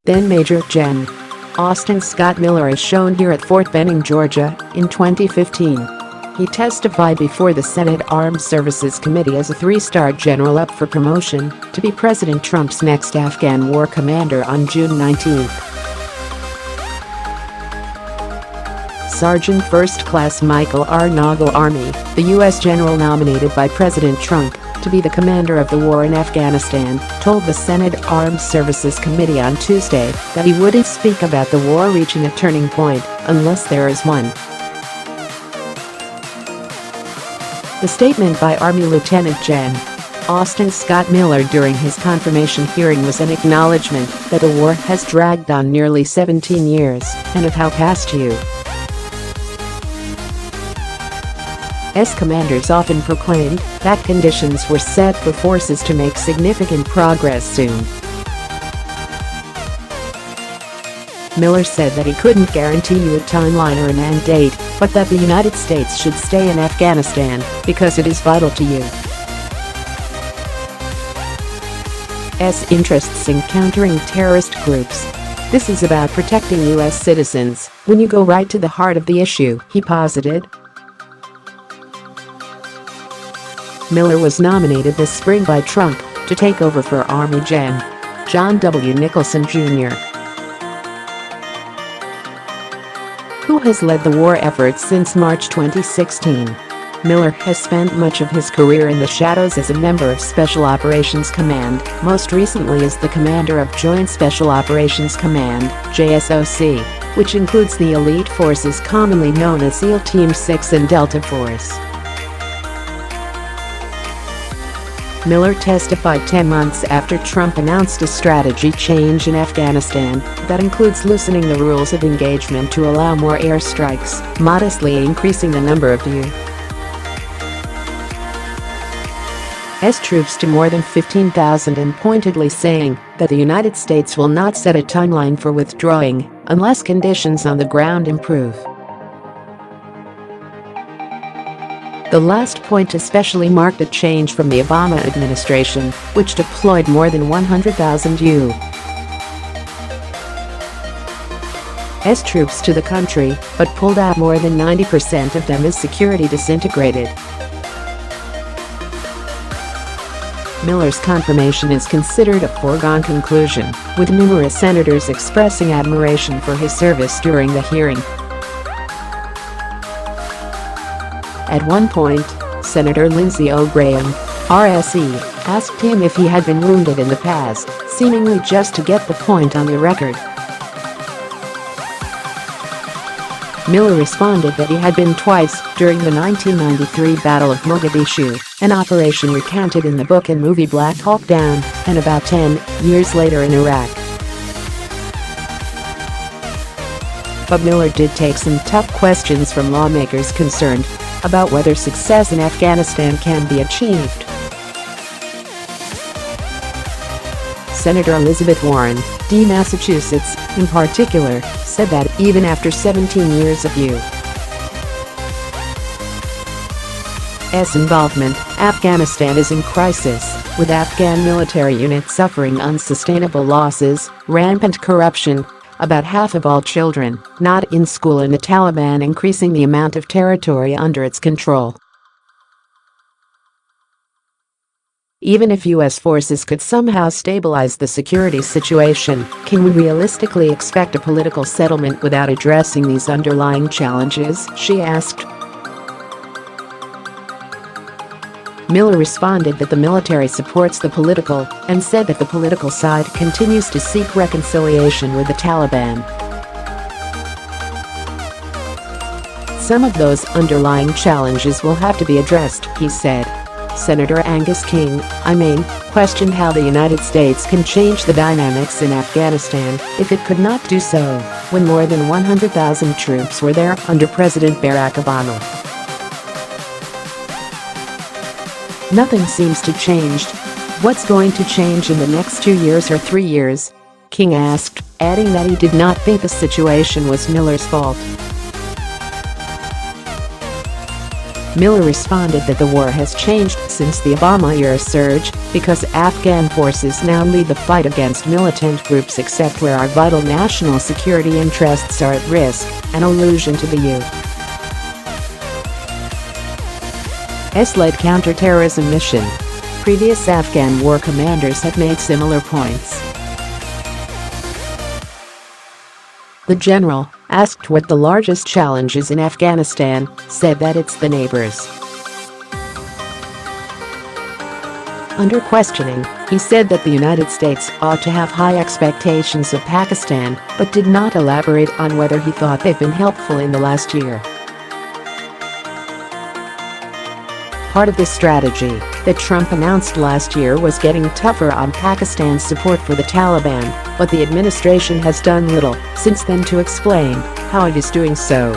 Then Major Gen. Austin Scott Miller is shown here at Fort Benning, Georgia, in 2015. He testified before the Senate Armed Services Committee as a three-star general up for promotion to be President Trump's next Afghan war commander on June 19. Sergeant First Class Michael R. Noggle, Army, the U.S. general nominated by President Trump to be the commander of the war in Afghanistan, told the Senate Armed Services Committee on Tuesday that he wouldn't speak about the war reaching a turning point unless there is one. The statement by Army Lieutenant Gen. Austin Scott Miller during his confirmation hearing was an acknowledgment that the war has dragged on nearly 17 years and of how past U.S. commanders often proclaimed that conditions were set for forces to make significant progress soon. Miller said that he couldn't guarantee you a timeline or an end date, but that the United States should stay in Afghanistan because it is vital to U.S. interests in countering terrorist groups. This is about protecting U.S. citizens when you go right to the heart of the issue, he posited. Miller was nominated this spring by Trump to take over for Army Gen. John W. Nicholson Jr., who has led the war effort since March 2016. Miller has spent much of his career in the shadows as a member of Special Operations Command, most recently as the commander of Joint Special Operations Command, JSOC, which includes the elite forces commonly known as SEAL Team 6 and Delta Force. Miller testified 10 months after Trump announced a strategy change in Afghanistan that includes loosening the rules of engagement to allow more airstrikes, modestly increasing the number of U.S. troops to more than 15,000 and pointedly saying that the United States will not set a timeline for withdrawing unless conditions on the ground improve. The last point especially marked a change from the Obama administration, which deployed more than 100,000 U.S. troops to the country, but pulled out more than 90% of them as security disintegrated. Miller's confirmation is considered a foregone conclusion, with numerous senators expressing admiration for his service during the hearing. At one point, Senator Lindsey O, RSE, asked him if he had been wounded in the past, seemingly just to get the point on the record. Miller responded that he had been twice during the 1993 Battle of Mogadishu, an operation recounted in the book and movie Black Hawk Down, and about 10 years later in Iraq. But Miller did take some tough questions from lawmakers concerned about whether success in Afghanistan can be achieved. Senator Elizabeth Warren, D. Massachusetts, in particular, said that even after 17 years of U.S. involvement, Afghanistan is in crisis, with Afghan military units suffering unsustainable losses, rampant corruption, about half of all children not in school, and the Taliban increasing the amount of territory under its control. Even if U.S. forces could somehow stabilize the security situation, can we realistically expect a political settlement without addressing these underlying challenges, she asked. Miller responded that the military supports the political and said that the political side continues to seek reconciliation with the Taliban. Some of those underlying challenges will have to be addressed, he said. Senator Angus King, questioned how the United States can change the dynamics in Afghanistan if it could not do so when more than 100,000 troops were there under President Barack Obama. Nothing seems to change. What's going to change in the next 2 years or 3 years? King asked, adding that he did not think the situation was Miller's fault. Miller responded that the war has changed since the Obama-era surge because Afghan forces now lead the fight against militant groups except where our vital national security interests are at risk, an allusion to the U.S.-led counterterrorism mission. Previous Afghan war commanders have made similar points. The general, asked what the largest challenge is in Afghanistan, said that it's the neighbors. Under questioning, he said that the United States ought to have high expectations of Pakistan, but did not elaborate on whether he thought they've been helpful in the last year. Part of this strategy that Trump announced last year was getting tougher on Pakistan's support for the Taliban, but the administration has done little since then to explain how it is doing so.